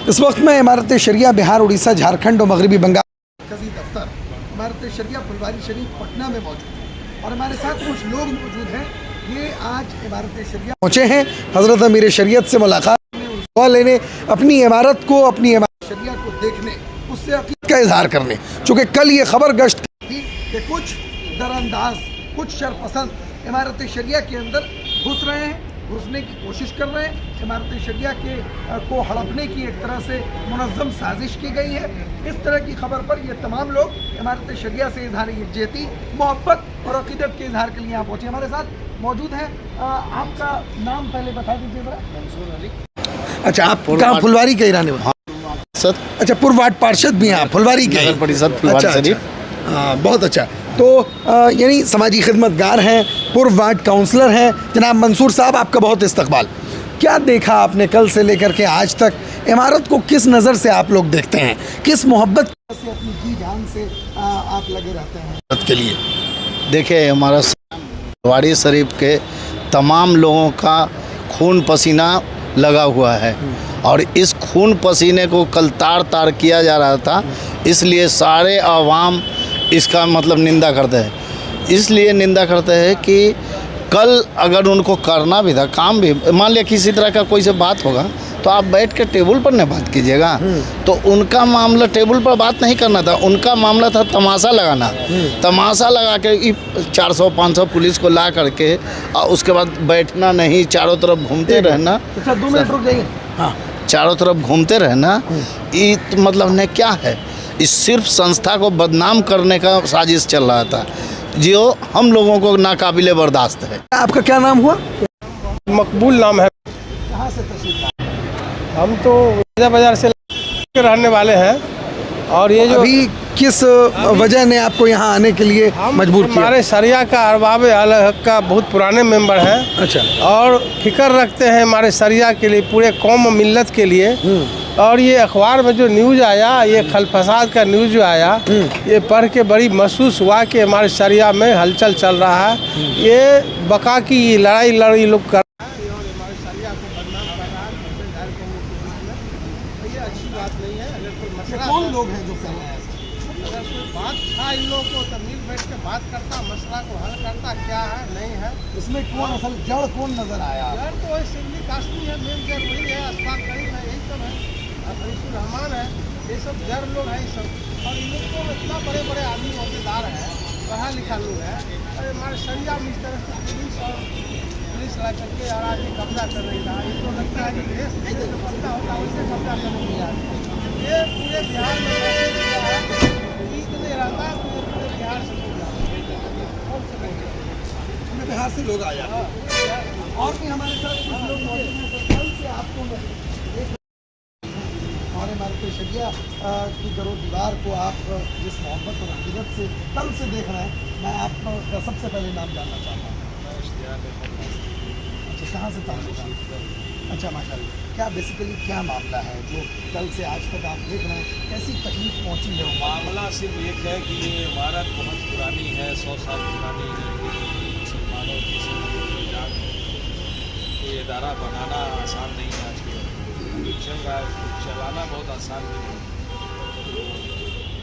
इस वक्त मैं इमारत शरिया बिहार, उड़ीसा, झारखंड और मगरबी बंगाल मरकजी दफ्तर इमारत शरिया फुलवारी शरीफ पटना में मौजूद है और हमारे साथ कुछ लोग मौजूद हैं। ये आज इमारत शरिया पहुँचे हैं हज़रत अमीर शरीयत से मुलाकात लेने, अपनी इमारत को, अपनी इमारत शरिया को देखने, उससे अकीदत का इजहार करने। चूँकि कल ये खबर गश्त थी कि कुछ दरअंदाज, कुछ शरपसंद इमारत शरिया के अंदर घुस रहे हैं, घुसने की कोशिश कर रहे हैं। इमारत शरिया को हड़पने की एक तरह से मुनज़्ज़म साजिश की गई है। इस तरह की खबर पर ये तमाम लोग इमारत शरिया से इजहार यकजहती, मोहब्बत और अकीदत के इजहार के लिए यहाँ पहुँचे। हमारे साथ मौजूद हैं, आपका नाम पहले बता दीजिए ज़रा। मंसूर अली। अच्छा, आप कहाँ फुलवारी के रहने वाले? अच्छा, पूर्व वार्ड पार्षद भी हैं, फुलवारी के परिषद फुलवारी शरीफ। हाँ, बहुत अच्छा। तो यानी समाजी खिदमतगार हैं, पूर्व वार्ड काउंसलर हैं जनाब मंसूर साहब, आपका बहुत इस्तकबाल। क्या देखा आपने कल से लेकर के आज तक? इमारत को किस नज़र से आप लोग देखते हैं, किस मोहब्बत से, अपनी जी जान से आप लगे रहते हैं के लिए? देखिए, हमारा फुलवारी शरीफ के तमाम लोगों का खून पसीना लगा हुआ है और इस खून पसीने को कल तार तार किया जा रहा था, इसलिए सारे आवाम इसका मतलब निंदा करते हैं। इसलिए निंदा करते हैं कि कल अगर उनको करना भी था, काम भी, मान लिया किसी तरह का कोई से बात होगा तो आप बैठ के टेबल पर न बात कीजिएगा। तो उनका मामला टेबल पर बात नहीं करना था, उनका मामला था तमाशा लगाना। तमाशा लगा के 400-500 पुलिस को ला करके और उसके बाद बैठना नहीं, चारों तरफ घूमते रहना। 2 मिनट रुक जाइए। हाँ, चारों तरफ घूमते रहना, ये मतलब ने क्या है? इस सिर्फ संस्था को बदनाम करने का साजिश चल रहा था, जो हम लोगों को नाकाबिले बर्दाश्त है। आपका क्या नाम हुआ? मकबूल नाम है। कहाँ से तशरीफ लाए? हम तो बाजार से रहने वाले हैं और ये जो अभी किस वजह ने आपको यहाँ आने के लिए मजबूर किया? हमारे शरिया का अरबाब अल हक का बहुत पुराने मेंबर हैं। अच्छा। और फिक्र रखते हैं हमारे शरिया के लिए, पूरे कौम मिल्लत के लिए। और ये अखबार में जो न्यूज़ आया, ये खलफसाद का न्यूज़ जो आया, ये पढ़ के बड़ी महसूस हुआ कि हमारे शरिया में हलचल चल रहा है। ये बका की लड़ाई लोग कर कौन लोग हैं जो कर रहे हैं? अगर कोई बात था इन लोगों को तो मिल बैठ के बात करता, मसला को हल करता, क्या है नहीं है। इसमें कौन असल जड़ कौन नजर आया? जड़ तो वही सिंधी काश्मी है, मेन जड़ वही है, अस्ताद करीब है, यही सब है, फरीसुर रहमान है, ये सब जड़ लोग हैं। ये सब और इन लोगों में इतना बड़े बड़े आदमी अहदेदार हैं, पढ़ा लिखा लोग हैं। और हमारे शरिया में इस तरह से पुलिस ला करके और आदमी कब्जा कर रही था। इनको लगता है कि देश जैसे कब्जा होता है वैसे कब्जा करने के लिए ये पूरे बिहार में नहीं रहता है, पूरे बिहार से बिहार से लोग आया। और भी हमारे साथ कुछ लोग मौजूद हैं। कल से आपको और इमारत शरिया की दरो दीवार को आप जिस मोहब्बत और अकीदत से कल से देख रहे हैं, मैं आपका सबसे पहले नाम जानना चाहता हूँ। अच्छा, कहाँ से ताल्लुक? अच्छा, माशाल्लाह। क्या बेसिकली क्या मामला है जो कल से आज तक आप देख रहे हैं, कैसी तकलीफ पहुंची है? मामला सिर्फ एक है कि ये इमारत बहुत पुरानी है, 100 साल पुरानी है। मुसलमानों की ये इदारा बनाना आसान नहीं है, आज के चल रहा है, चलाना बहुत आसान नहीं है।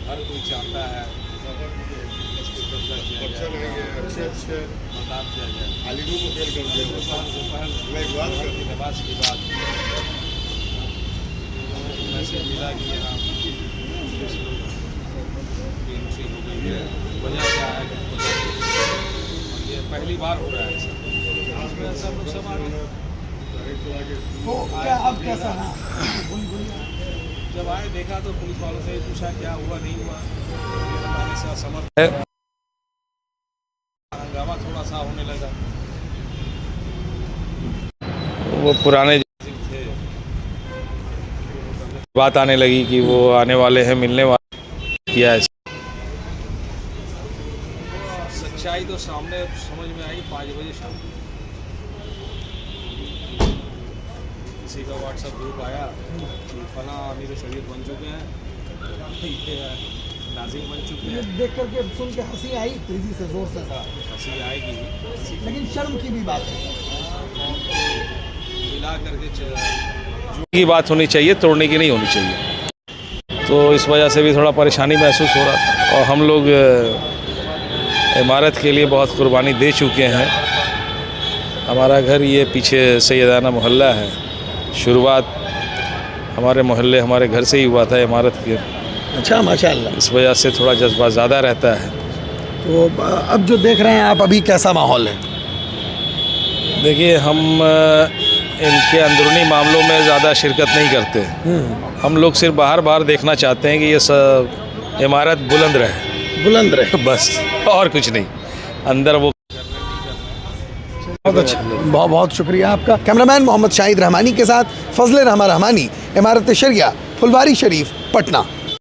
हर कोई चाहता है मतदान किया जाए। नमाज के बाद मैसेज मिला कि यहाँ एंट्री हो गई है। वजह क्या है कि ये पहली बार हो रहा है ऐसा। तो क्या अब कैसा है? जब आए देखा तो पुलिस वालों से पूछा क्या हुआ नहीं हुआ, हमारे साथ समर्थ है। हंगामा थोड़ा सा होने लगा। वो पुराने थे, बात आने लगी कि वो आने वाले हैं, मिलने वाले किया है। सच्चाई तो सामने समझ में आई 5 बजे शाम। किसी का व्हाट्सएप ग्रुप आया कि फला अमीर शरीफ बन चुके हैं, नाजिम बन चुके हैं। देख करके सुन के हंसी आई, तेजी से जोर से हंसी आएगी, लेकिन शर्म की भी बात है। मिला करके की बात होनी चाहिए, तोड़ने की नहीं होनी चाहिए। तो इस वजह से भी थोड़ा परेशानी महसूस हो रहा था। और हम लोग इमारत के लिए बहुत कुर्बानी दे चुके हैं। हमारा घर ये पीछे सैयदाना मोहल्ला है। शुरुआत हमारे मोहल्ले हमारे घर से ही हुआ था इमारत के। अच्छा, माशाल्लाह। इस वजह से थोड़ा जज्बा ज़्यादा रहता है। तो अब जो देख रहे हैं आप, अभी कैसा माहौल है? देखिए, हम इनके अंदरूनी मामलों में ज़्यादा शिरकत नहीं करते। हम लोग सिर्फ बाहर देखना चाहते हैं कि ये सब इमारत बुलंद रहे बस, और कुछ नहीं। अंदर वो बहुत अच्छा, बहुत शुक्रिया आपका। कैमरामैन मोहम्मद शाहिद रहमानी के साथ फजले रहमान रहमानी, इमारत शरिया, फुलवारी शरीफ, पटना।